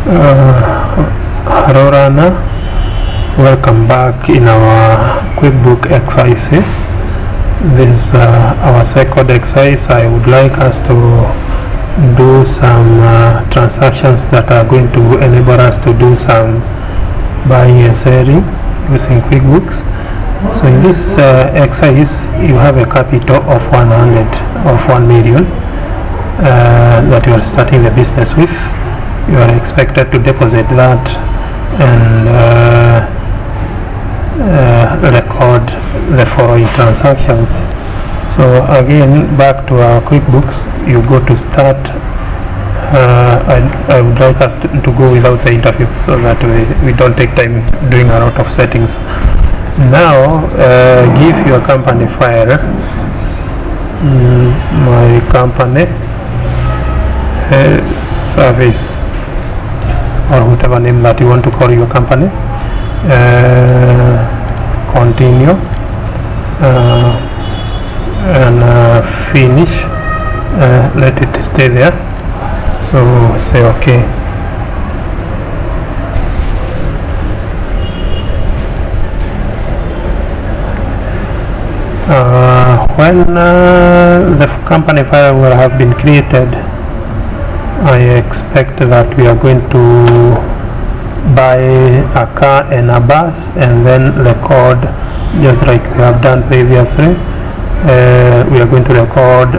Hello Rana, welcome back in our QuickBooks exercises. This is our second exercise. I would like us to do some transactions that are going to enable us to do some buying and selling using QuickBooks. So in this exercise, you have a capital of 1 million that you are starting the business with. You are expected to deposit that and record the following transactions. So again, back to our QuickBooks, you go to start. I would like us to go without the interview so that we don't take time doing a lot of settings. Now give your company file, my company service, or whatever name that you want to call your company. Continue and finish. Let it stay there. So say OK. When the company file will have been created, I expect that we are going to buy a car and a bus and then record just like we have done previously. We are going to record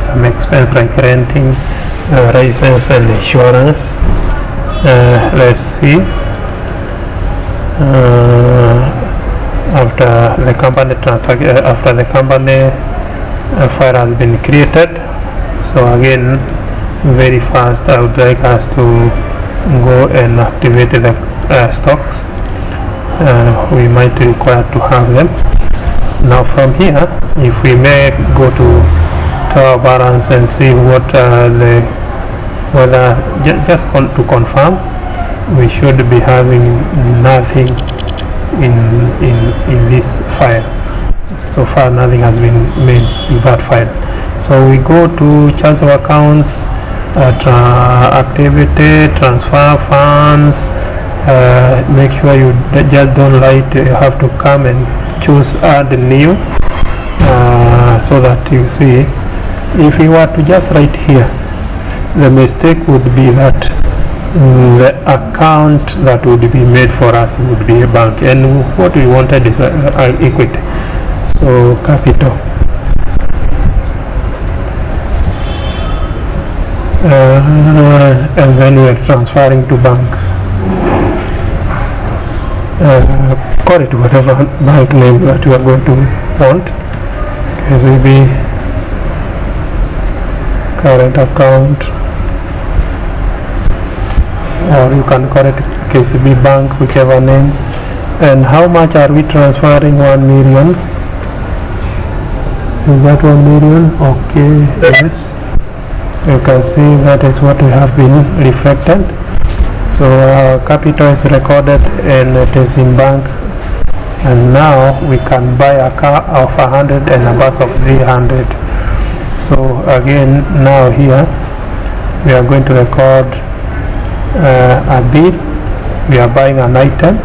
some expense like renting, license and insurance. Let's see. After the company file has been created, so again, very fast, I would like us to go and activate the stocks. We might require to have them. Now from here, if we may go to our balance and see what just to confirm, we should be having nothing in this file. So far nothing has been made in that file. So we go to charts of accounts, activity, transfer funds. Make sure you just don't write, you have to come and choose add new, so that you see. If you were to just write here, the mistake would be that the account that would be made for us would be a bank, and what we wanted is equity. So capital, and then we are transferring to bank. Call it whatever bank name that you are going to want. KCB, current account, or you can call it KCB Bank, whichever name. And how much are we transferring? 1 million. Is that 1 million? Okay, yes. You can see that is what we have been reflected. So our capital is recorded and it is in bank. And now we can buy a car of 100 and a bus of 300. So again, now here we are going to record a bill. We are buying an item,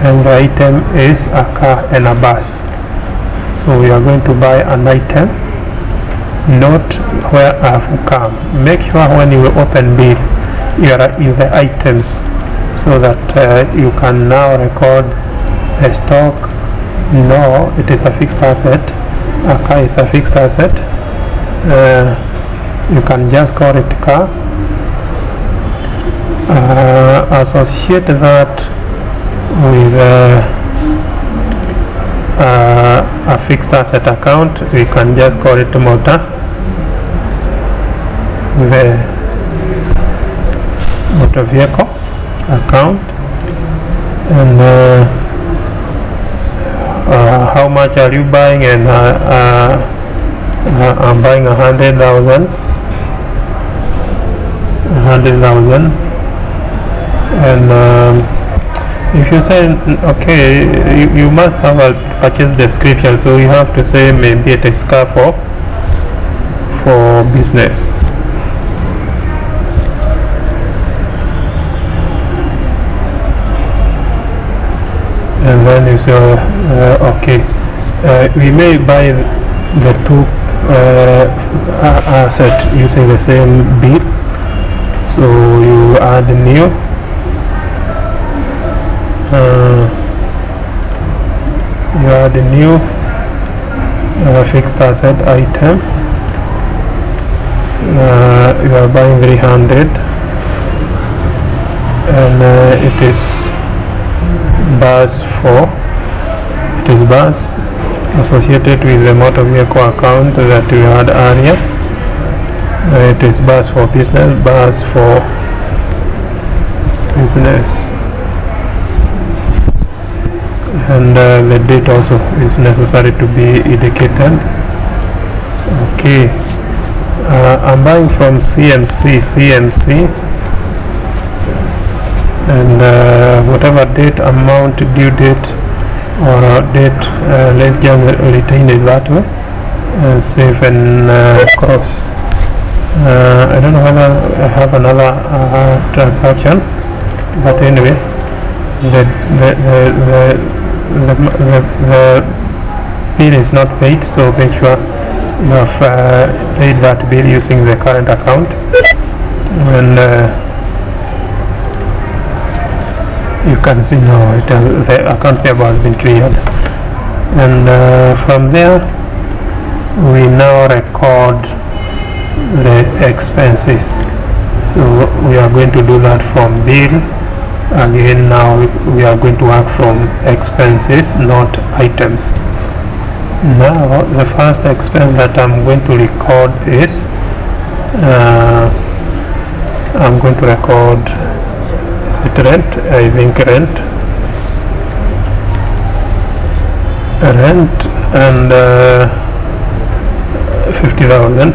and the item is a car and a bus. So we are going to buy an item, not where I have come. Make sure when you open bill, you are in the items, so that you can now record a stock. No, it is a fixed asset. A car is a fixed asset. You can just call it car. Associate that with a fixed asset account. We can just call it motor. The motor vehicle account. And how much are you buying? And I'm buying 100,000. And if you say okay, you must have a purchase description, so you have to say maybe it is car for business. and then you say okay, we may buy the two asset using the same bill, so you add new, fixed asset item. You are buying 300, and it is bus 4. It is bus associated with the motor vehicle account that we had earlier. It is bus for business, bus for business, and the date also is necessary to be indicated. Okay, I'm buying from CMC, and whatever date, amount, due date, or date, let's just retain it that way, save and cross. I don't know whether I have another transaction, but anyway, the bill is not paid, so make sure you have paid that bill using the current account, and you can see now the account payable has been cleared, and from there we now record the expenses. So we are going to do that from bill. Again, now we are going to work from expenses, not items. Now the first expense that I'm going to record is I'm going to record, is it rent? I think rent, and 50,000.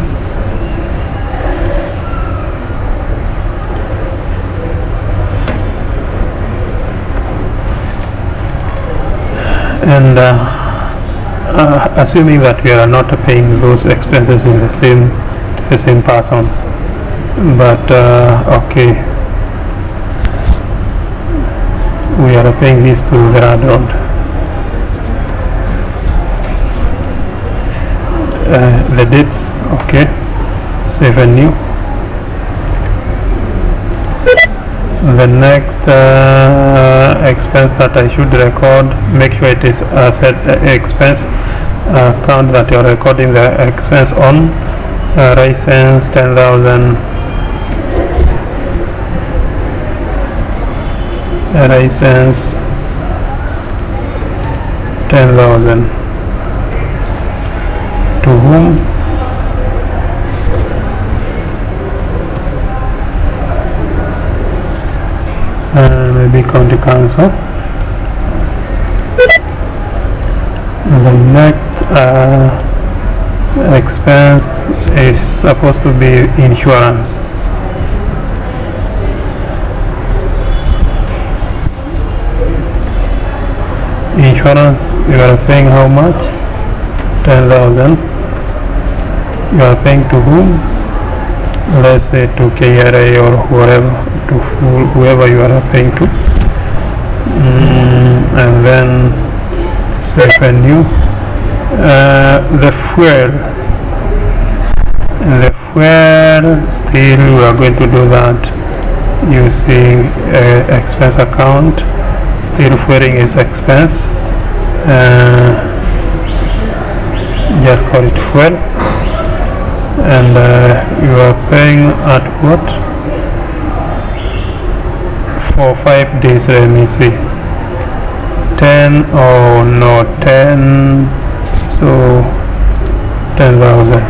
And assuming that we are not paying those expenses in the same persons, but okay, we are paying these to the landlord. The dates, okay, save and new. The next expense that I should record, make sure it is asset expense account that you are recording the expense on. License 10,000, license 10,000. To whom? Maybe county council. The next expense is supposed to be insurance. Insurance, you are paying how much? 10,000. You are paying to whom? Let's say to KRA or whoever you are paying to, and then save and new. The fuel, still we are going to do that using expense account. Still fueling is expense, just call it fuel. And you are paying at what? For 5 days, let me see. 10, oh no, 10, so 10,000.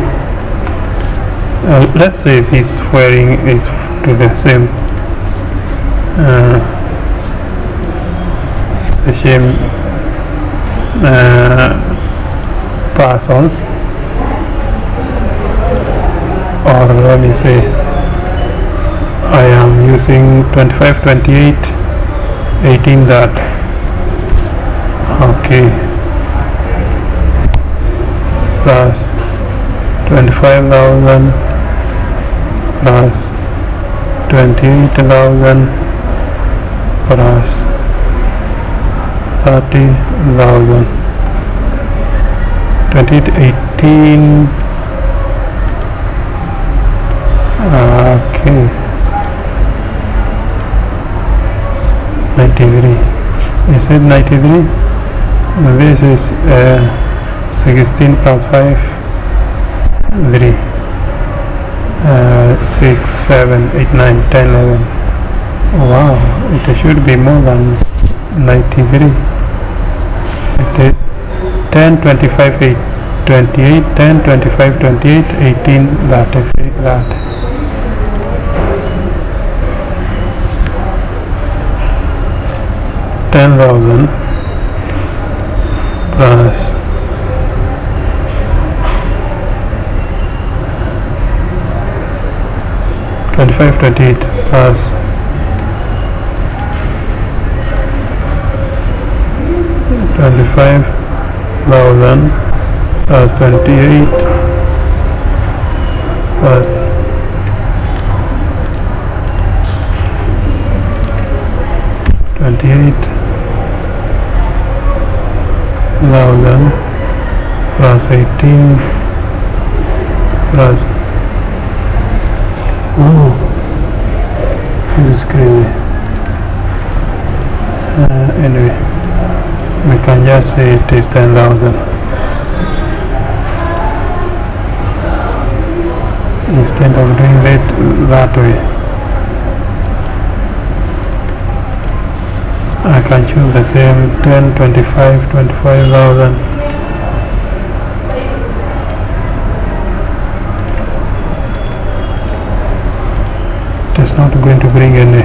Let's say this fueling is to the same persons. Or let me say I am using 25, 28, 18 that. Okay, plus 25,000 plus 28,000 plus 30,000. 2818. Okay. 93. Is it 93? This is 16 plus 5, 3, 6, 7, 8, 9, 10, 11. Wow, it should be more than 93. It is 10, 25, 8, 28, 10, 25, 28, 18, that is that. $10,000 plus 25, 28 plus 25,000 plus 28 plus 28,000 plus 18 plus this is crazy. Anyway, we can just say it is 10,000 instead of doing it that way. I can choose the same 10, 25, 25,000. It's not going to bring any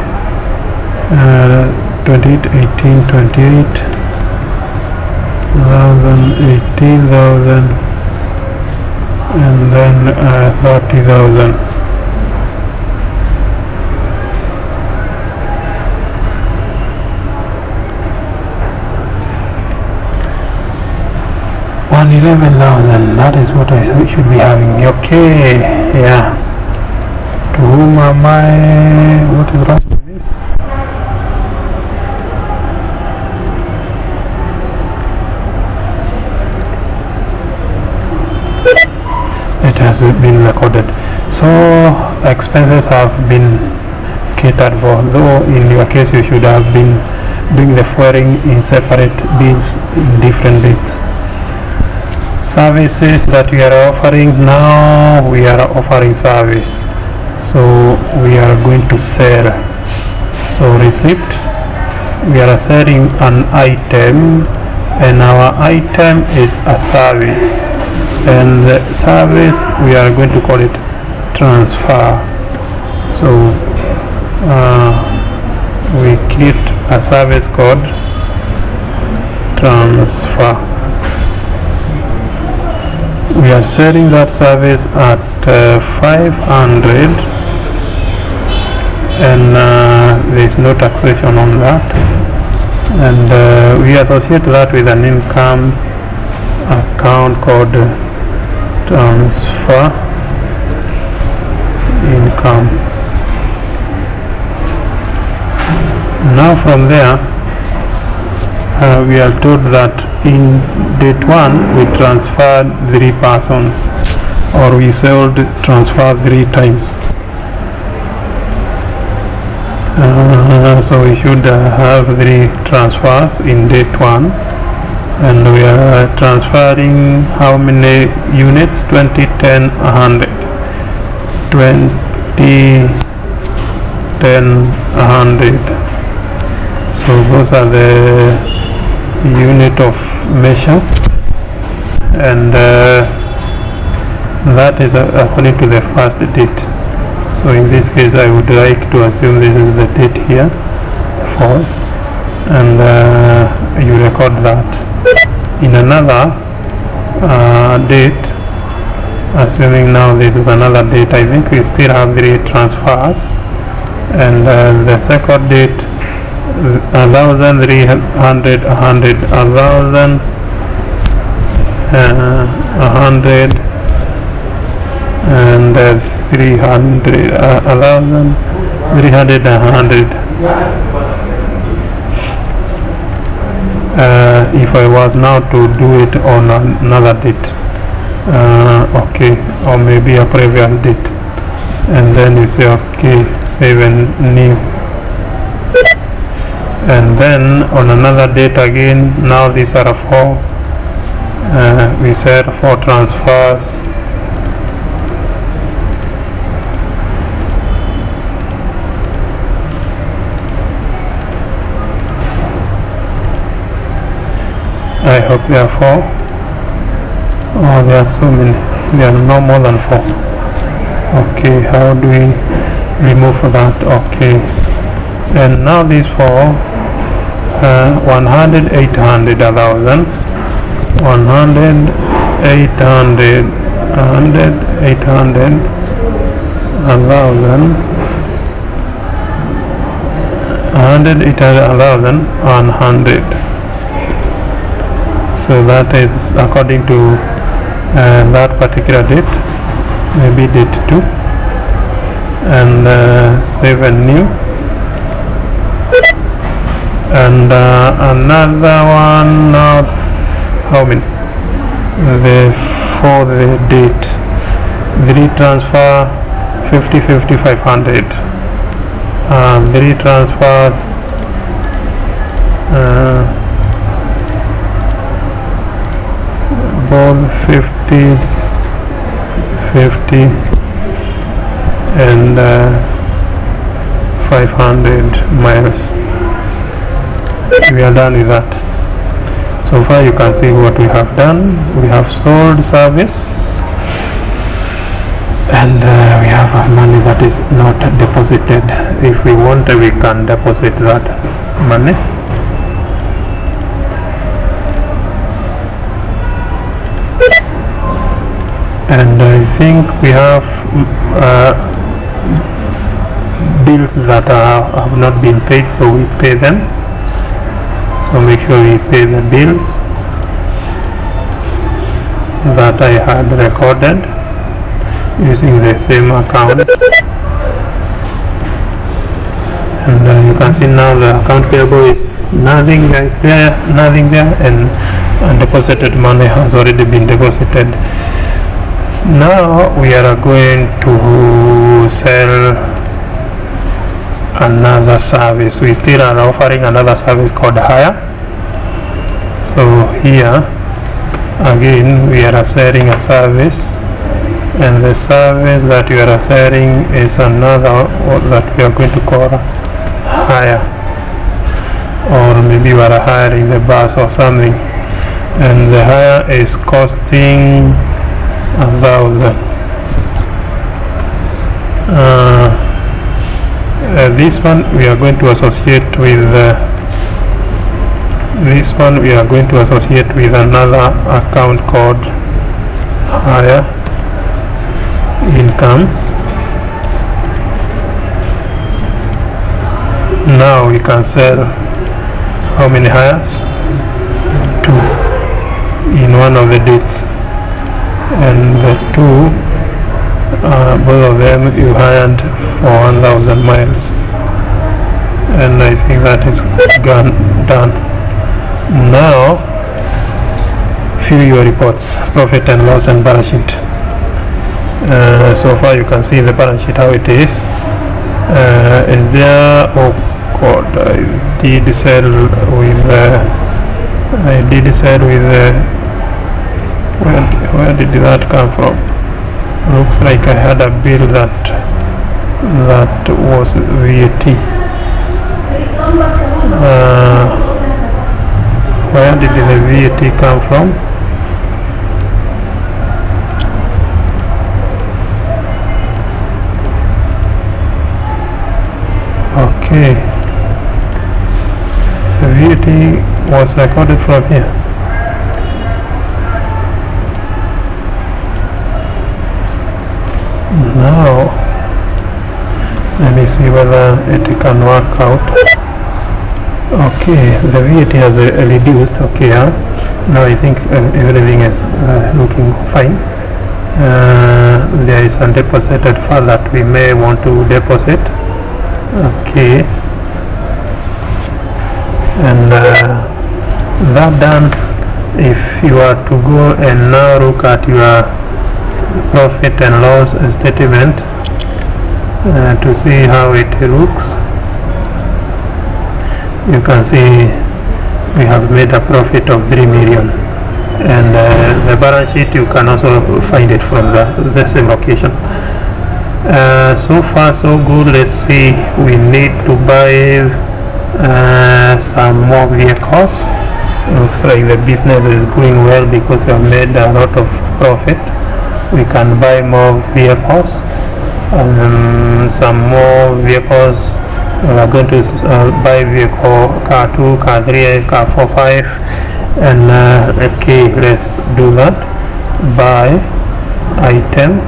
28, 18, 28,000, 18,000, and then 30,000. $11,000. That is what I should be having. Okay, yeah. To whom am I? What is wrong with this? It has been recorded. So expenses have been catered for. Though in your case you should have been doing the forwarding in separate bids, in different bids. Services that we are offering now, we are offering service. So we are going to sell. So receipt, we are selling an item, and our item is a service, and the service we are going to call it transfer. So we create a service called transfer. We are selling that service at 500, and there is no taxation on that, and we associate that with an income account called transfer income. Now from there we are told that in date 1 we transferred 3 persons, or we sold transfer 3 times. So we should have 3 transfers in date 1, and we are transferring how many units? 20, 10, 100. 20, 10, 100. So those are the unit of measure, and that is according to the first date. So in this case I would like to assume this is the date here, 4th, and you record that. In another date, assuming now this is another date, I think we still have 3 transfers, and the second date 1,000, 300, 100, 1,000, 100, and 300, 1,000, 300, 100. if I was now to do it on another date, okay, or maybe a previous date, and then you say okay, save and new, and then on another date again, now these are 4, we said 4 transfers. I hope there are 4. Oh, there are so many. There are no more than 4. Okay, how do we remove that? Okay, and now these 4, 100, 800, 1,000, 100, 800, 100, 800, 1,000, 100, 800, 1,000, 100. So that is according to that particular date, maybe date 2, and save and new, and another one of how many? For the date 3 transfer 50, 50, 500, 3 transfers, both 50, 50, and 500 miles. We are done with that. So far you can see what we have done. We have sold service, and we have money that is not deposited. If we want, we can deposit that money. And I think we have bills that have not been paid, so we pay them. So make sure we pay the bills that I had recorded using the same account. And you can see now the account payable is nothing there, and undeposited money has already been deposited. Now we are going to sell another service. We still are offering another service called hire. So here again we are selling a service, and the service that we are selling is another that we are going to call hire, or maybe we are hiring the bus or something, and the hire is costing 1,000. This one we are going to associate with another account called hire income. Now we can sell how many hires? 2 in one of the dates, and the 2, both of them you hired for 1,000 miles, and I think that is done. Now fill your reports, profit and loss and balance sheet. So far you can see the balance sheet how it is. Is there, oh god, I did sell with where did that come from? Looks like I had a bill that was VAT. Where did the VAT come from? Okay, the VAT was recorded from here. Now let me see whether it can work out. Okay, the VAT has reduced. Okay, now I think everything is looking fine. There is a deposited fund that we may want to deposit. Okay, and that done, if you are to go and now look at your profit and loss statement to see how it looks, you can see we have made a profit of 3 million, and the balance sheet you can also find it from the same location. So far so good. Let's see, we need to buy some more vehicles. Looks like the business is going well because we have made a lot of profit. We can buy more vehicles, some more vehicles. We are going to buy vehicle car 2, car 3, car 4, 5, and okay, let's do that. Buy item.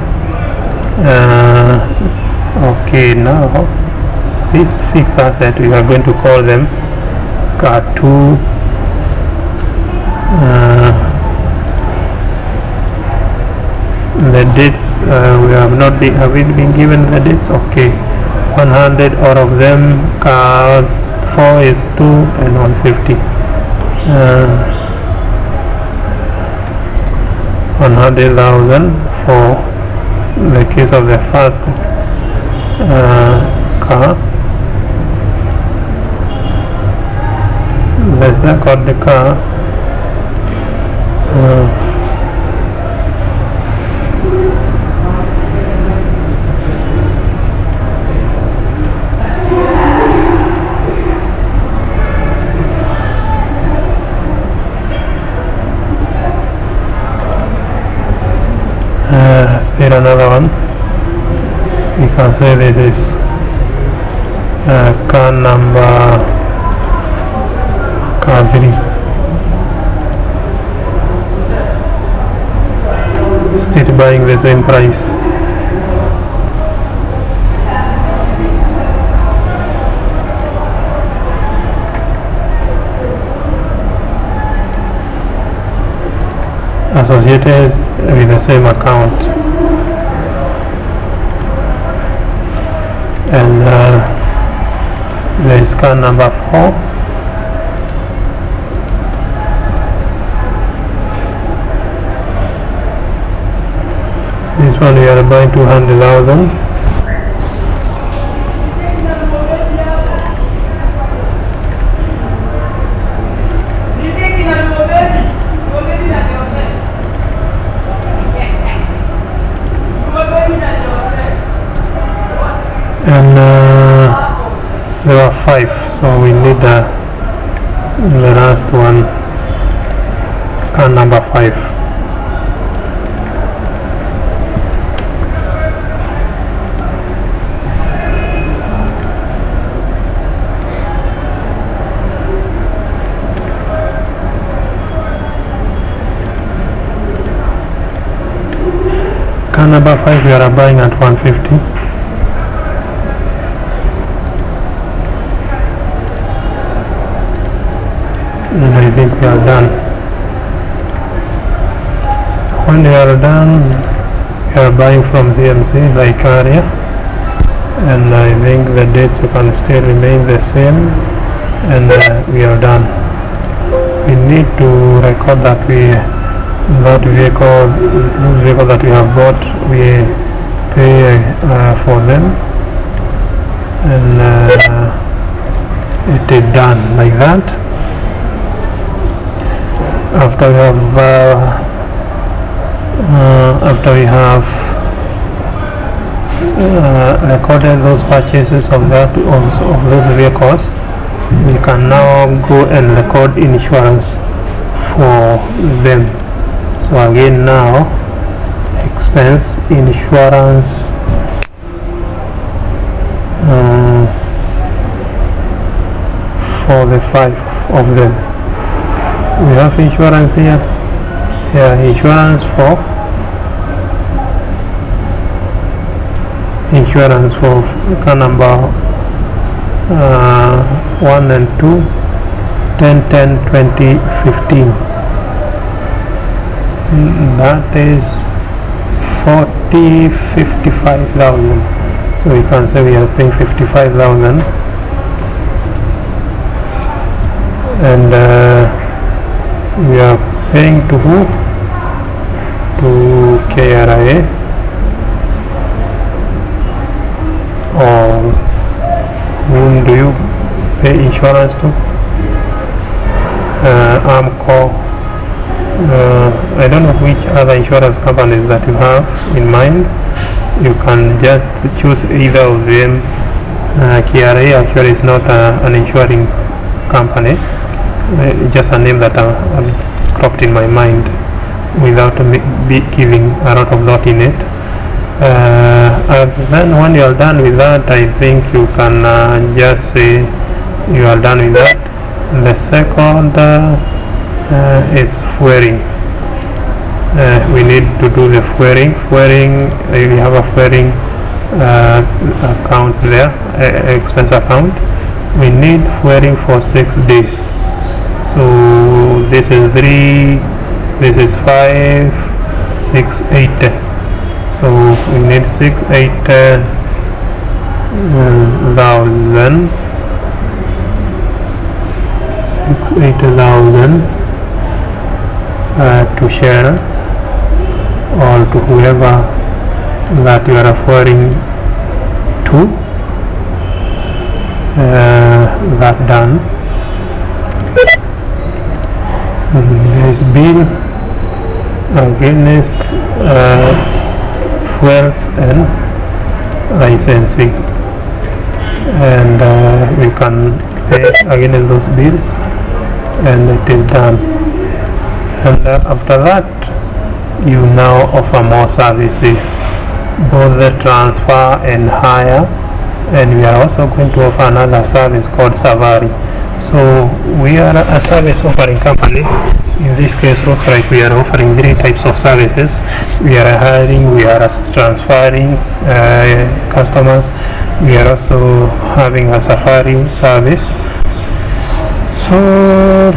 Okay, now this fixed asset, we are going to call them car 2. The dates, we have not been, have we been given the dates? Okay, 100 out of them. Car 4 is 2 and 150. 100,000 for the case of the first car. Let's record the car. Still another one. You can say this is car number car 3. Still buying the same price. Associated with the same account, and there is car number 4. This one we are buying 200,000. And there are 5, so we need the last one, car number 5. Car number 5 we are buying at 150. And I think we are done. When we are done, we are buying from CMC like area, and I think the dates can still remain the same, and we are done. We need to record that that vehicle that we have bought, we pay for them, and it is done like that. After we have recorded those purchases of those vehicles, we can now go and record insurance for them. So again, now expense insurance for the 5 of them. We have insurance here. Yeah, insurance for car number 1 and 2, 10, 10, 20, 15. That is 55,000. So we can say we are paying 55,000, and We are paying to who? To KRA, or whom do you pay insurance to? Amco. I don't know which other insurance companies that you have in mind. You can just choose either of them. KRA actually is not an insuring company, just a name that I cropped in my mind without giving a lot of thought in it. And then when you are done with that, I think you can just say you are done with that. The second is fueling. We need to do the fueling. We have a fueling account there, expense account. We need fueling for 6 days. So this is 3, this is 5, 6, 8. So we need 6, 8 thousand. 8,000 to share, or to whoever that you are referring to. That done. There's been against fuels and licensing, and we can pay against those bills, and it is done. And after that, you now offer more services, both the transfer and hire, and we are also going to offer another service called Savari. So we are a service offering company. In this case, looks like we are offering 3 types of services. We are hiring, we are transferring customers, we are also having a Safari service. So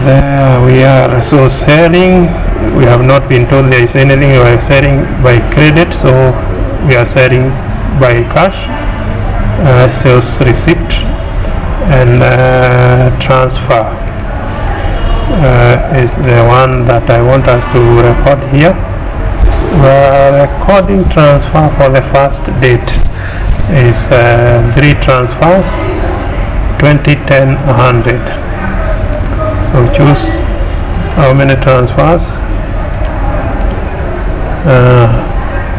there we are. So selling, we have not been told there is anything. We are selling by credit, so we are selling by cash, sales receipt, and transfer is the one that I want us to record here. We are recording transfer for the first date is 3 transfers, 20, 10, 100. So choose how many transfers.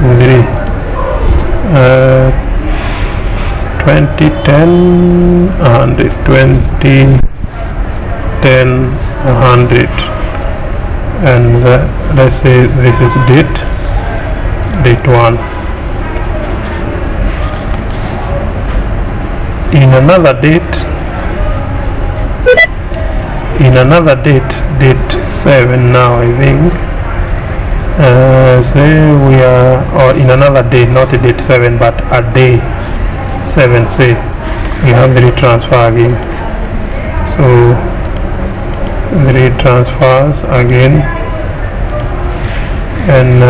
3. 20, 10, 100. 20, 10, 100. And let's say this is date 1. In another date 7 now, I think. Say we are, or in another day, not a date 7, but a day 7, say we have 3 transfer again. So 3 transfers again, and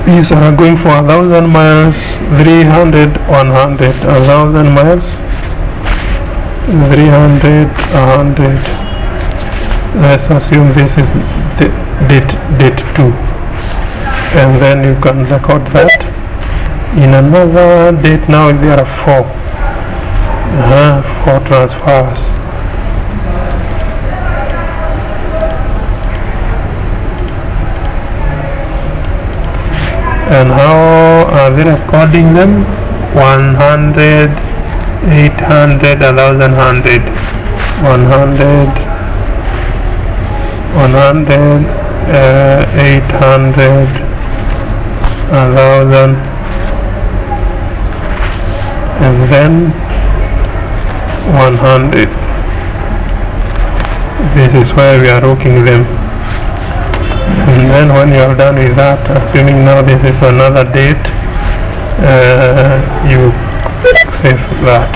these are going for 1,000 miles, 300, 100, 1,000 miles, 300, 100. Let's assume this is date 2, and then you can record that. In another date now there are 4 transfers. And how are they recording them? 100, 800, 1,000, 100, 100, 100, 800, 1,000, and then 100. This is where we are hooking them. And then when you are done with that, assuming now this is another date, you save that.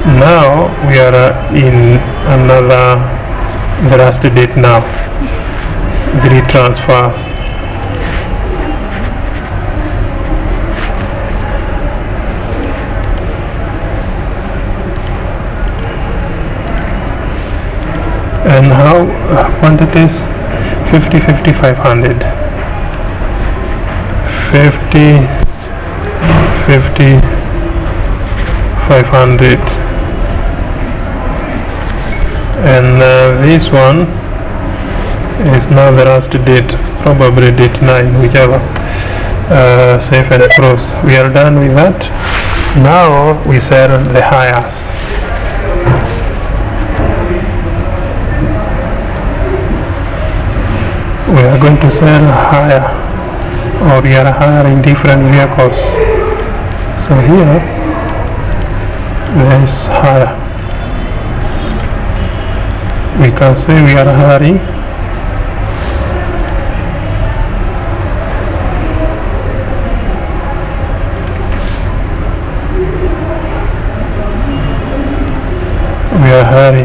Now we are in the last date now, 3 transfers. And how quantities? 50, 50, 500. 50, 50, 500. And this one is now the last date, probably date 9, whichever. Save and close. We are done with that. Now we sell the hires. We are going to sell hire, or we are hiring different vehicles. So here there is hire. We can say we are hiring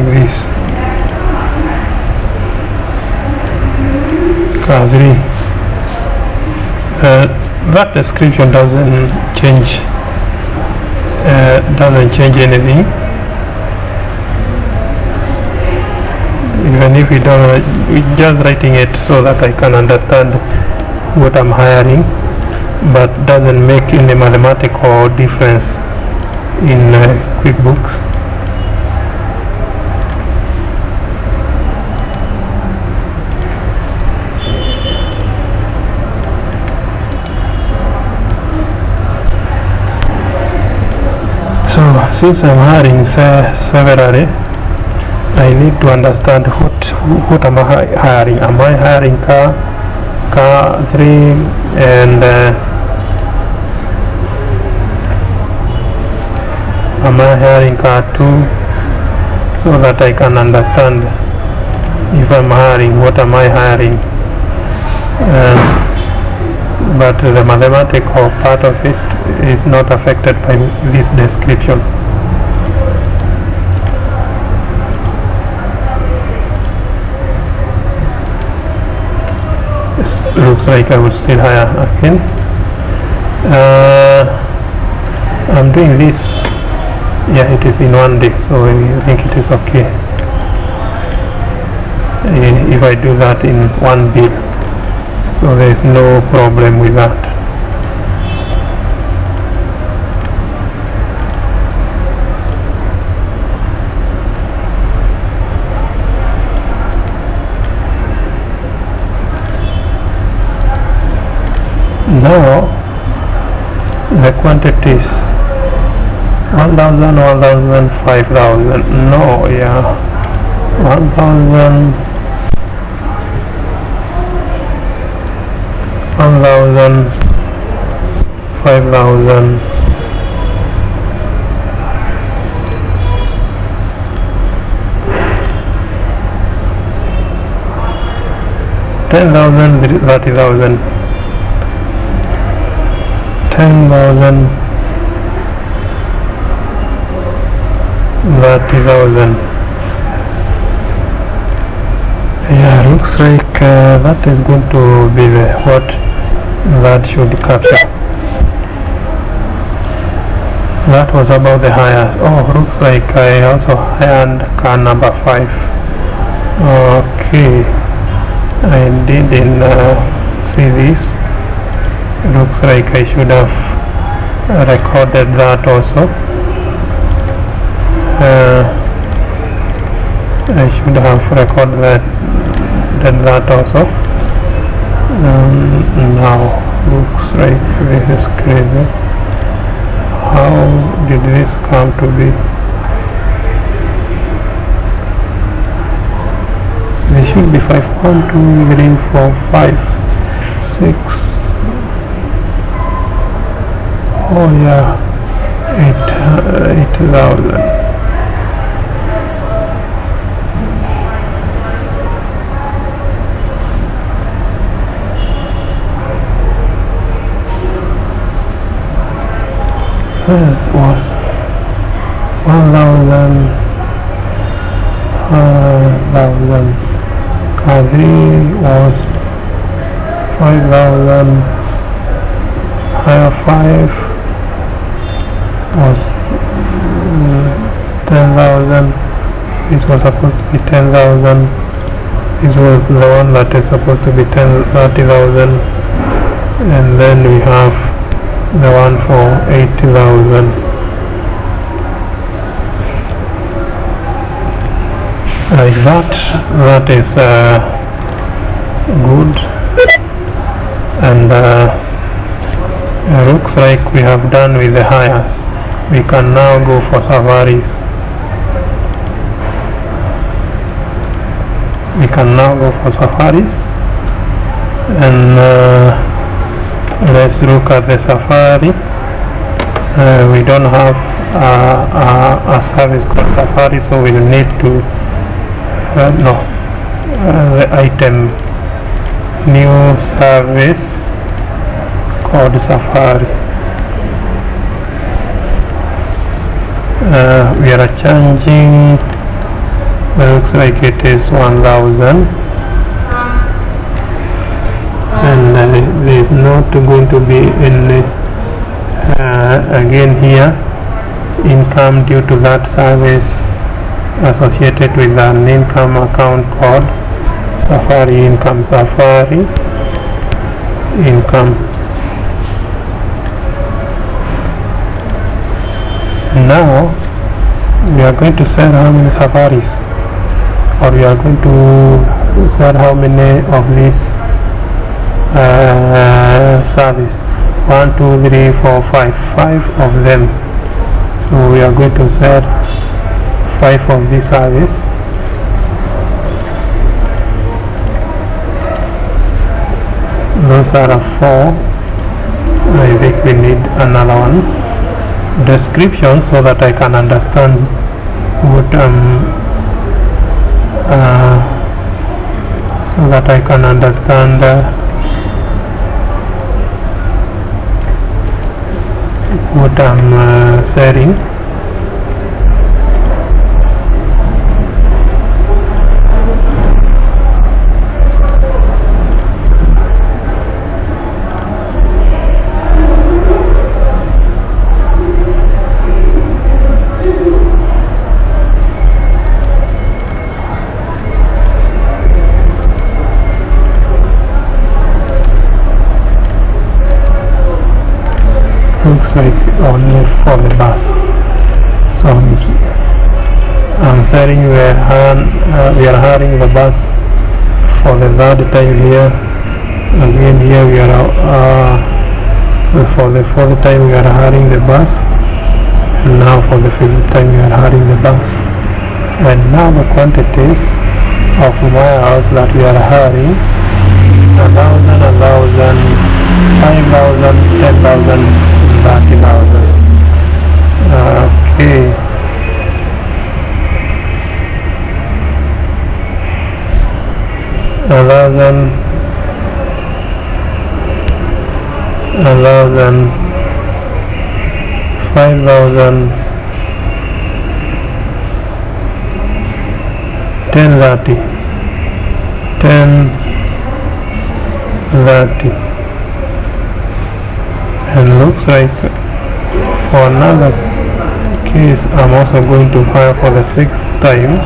this car 3. That description doesn't change anything. Even if we don't, we're just writing it so that I can understand what I'm hiring, but doesn't make any mathematical difference in QuickBooks. So since I'm hiring severally, I need to understand what am I hiring. Am I hiring car 3 and am I hiring car 2, so that I can understand if I'm hiring, what am I hiring. But the mathematical part of it is not affected by this description. It looks like I would still hire again. I'm doing this, yeah, it is in one day, so I think it is okay if I do that in one bill. So there is no problem with that. Now the quantities 1,000, 1,000, 5,000. No, yeah, 1,000, 1,000, 5,000, 10,000, 30,000, 10,000, 30,000. Yeah, looks like that is going to be what that should capture. That was about the hires. Oh, looks like I also hired car number 5. Okay, I didn't see this. Looks like I should have recorded that also. I should have recorded that also. Now looks like this is crazy. How did this come to be? There should be 5, 1, 2, 3, 4, 5, 6. Oh yeah, 8,000. Was 1,000, 1,000. Car 3 was 5,000. Hire 5 was 10,000. This was supposed to be 10,000. This was the one that is supposed to be 30,000, and then we have the one for 80,000. Like that is good, and looks like we have done with the hires. We can now go for safaris. And let's look at the safari. We don't have a service called safari, so we'll need to the item, new service called safari. We are changing, looks like it is 1,000, and there is not going to be any again here income due to that service associated with an income account called safari income. Now we are going to sell how many safaris, or we are going to sell how many of these service. 1, 2, 3, 4, 5 of them. So we are going to sell 5 of this service. Those are 4. I think we need another one. Description, so that I can understand what what I'm selling. Looks like only for the bus. So I'm saying we are hiring the bus for the 3rd time here. Again here we are for the 4th time we are hiring the bus, and now for the 5th time we are hiring the bus. And now the quantities of miles that we are hiring: 1,000, 5,000, 10,000, 30,000. Okay. $1,000, 5,000, 10,30, 10,30. And looks like for another case I'm also going to hire for the 6th time,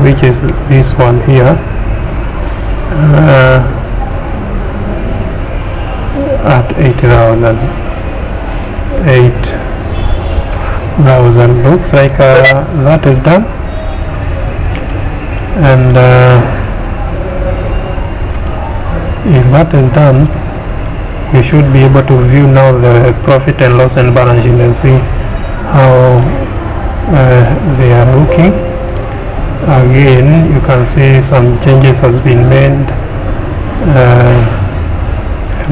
which is this one here, at 8,000. 8,000. Looks like that is done. And if that is done, we should be able to view now the profit and loss and balance sheet and see how they are looking. Again, you can see some changes has been made,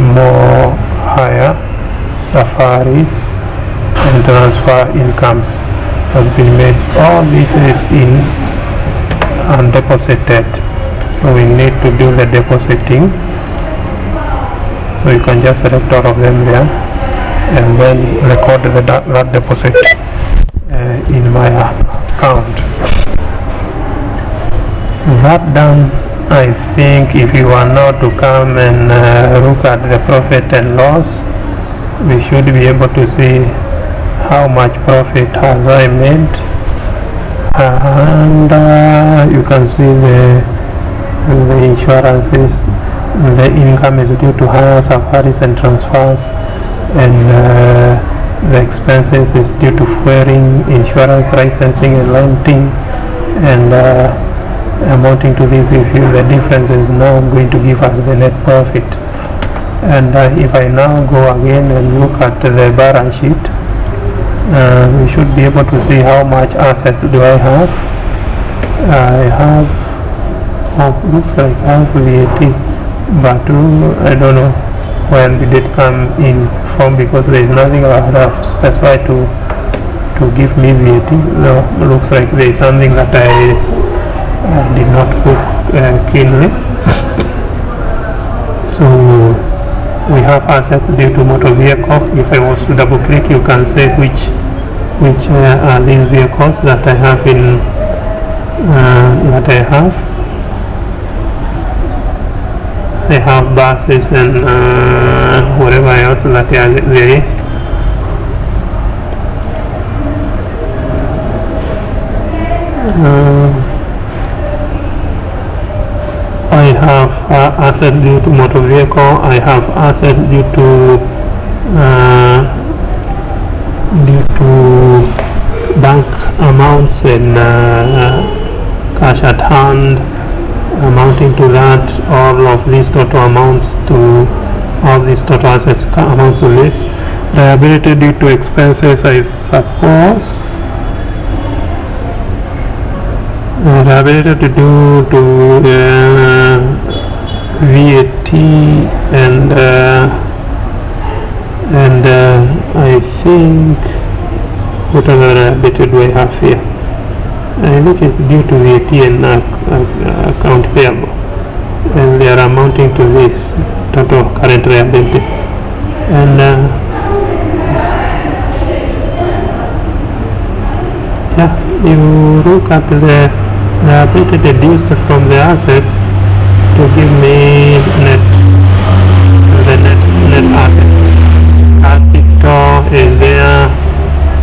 more higher safaris and transfer incomes has been made. All this is in and deposited, so we need to do the depositing. So you can just select all of them there and then record that deposit in my account. That done, I think if you are now to come and look at the profit and loss, we should be able to see how much profit has I made, and you can see the insurances. The income is due to hire, safaris and transfers, and the expenses is due to fueling, insurance, licensing and renting, and amounting to this, if the difference is now going to give us the net profit. And if I now go again and look at the balance sheet, we should be able to see how much assets do I have. I have, looks like I have VAT, but I don't know when did it come in from, because there is nothing I have specified to give me VAT. No, looks like there is something that I did not look keenly. So we have assets due to motor vehicle. If I was to double click, you can see which are these vehicles that I have in I have buses and whatever else that there is. I have assets due to motor vehicle. I have assets due to bank amounts and cash at hand amounting to that. All of these total amounts to all these total assets amounts to this. Liability due to expenses, I suppose. Liability to do to VAT and I think what other liability do I have here? I think it's due to VAT and account payable, and they are amounting to this total current liability. And yeah, you look at the liability deduced from the assets to give me net assets. Capital is there,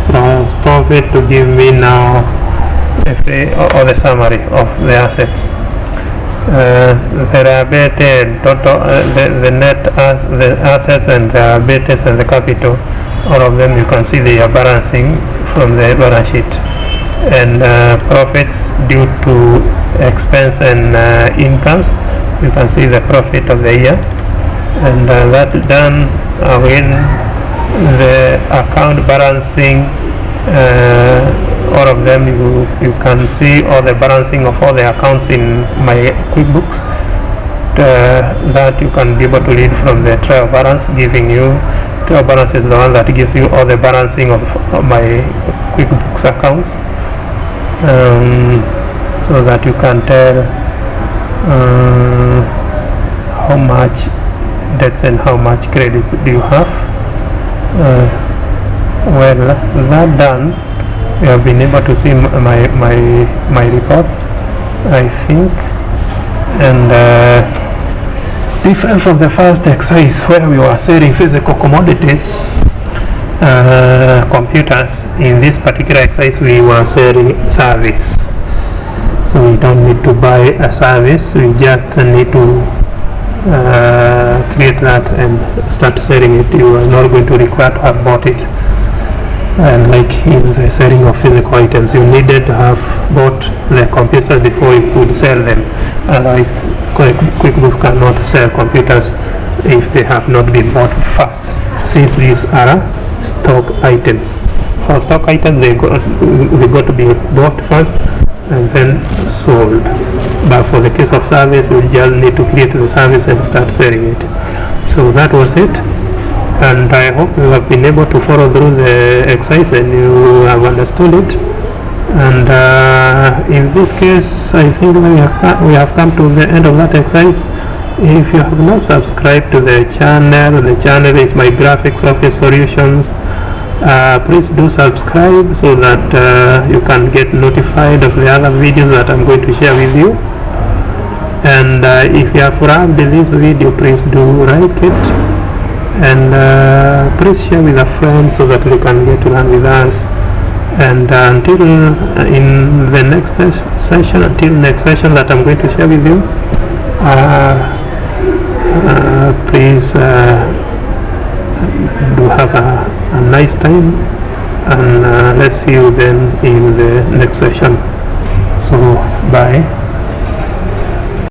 plus profit to give me now or the summary of the assets. The liability and total, the net the assets and the liabilities and the capital, all of them you can see they are balancing from the balance sheet. And profits due to expense and incomes, you can see the profit of the year, and that done again the account balancing, all of them you can see all the balancing of all the accounts in my QuickBooks. That you can be able to read from the trial balance, giving you trial balance is the one that gives you all the balancing of my QuickBooks accounts. So that you can tell how much debts and how much credits do you have. Well, that done, you have been able to see my reports, I think, and different from the first exercise where we were selling physical commodities, computers. In this particular exercise we were selling service, so we don't need to buy a service, we just need to create that and start selling it. You are not going to require to have bought it, and like in the selling of physical items, you needed to have bought the computers before you could sell them. Otherwise QuickBooks cannot sell computers if they have not been bought first, since these are stock items. For stock items, they got to be bought first and then sold. But for the case of service, you just need to create the service and start selling it. So that was it, and I hope you have been able to follow through the exercise and you have understood it. And in this case, I think we have come to the end of that exercise. If you have not subscribed to the channel is my Graphics Office Solutions. Please do subscribe so that you can get notified of the other videos that I'm going to share with you. And if you have loved this video, please do like it, and please share with a friend so that they can get to learn with us. And until in the next session, until next session that I'm going to share with you, please do have a nice time, and let's see you then in the next session. So bye.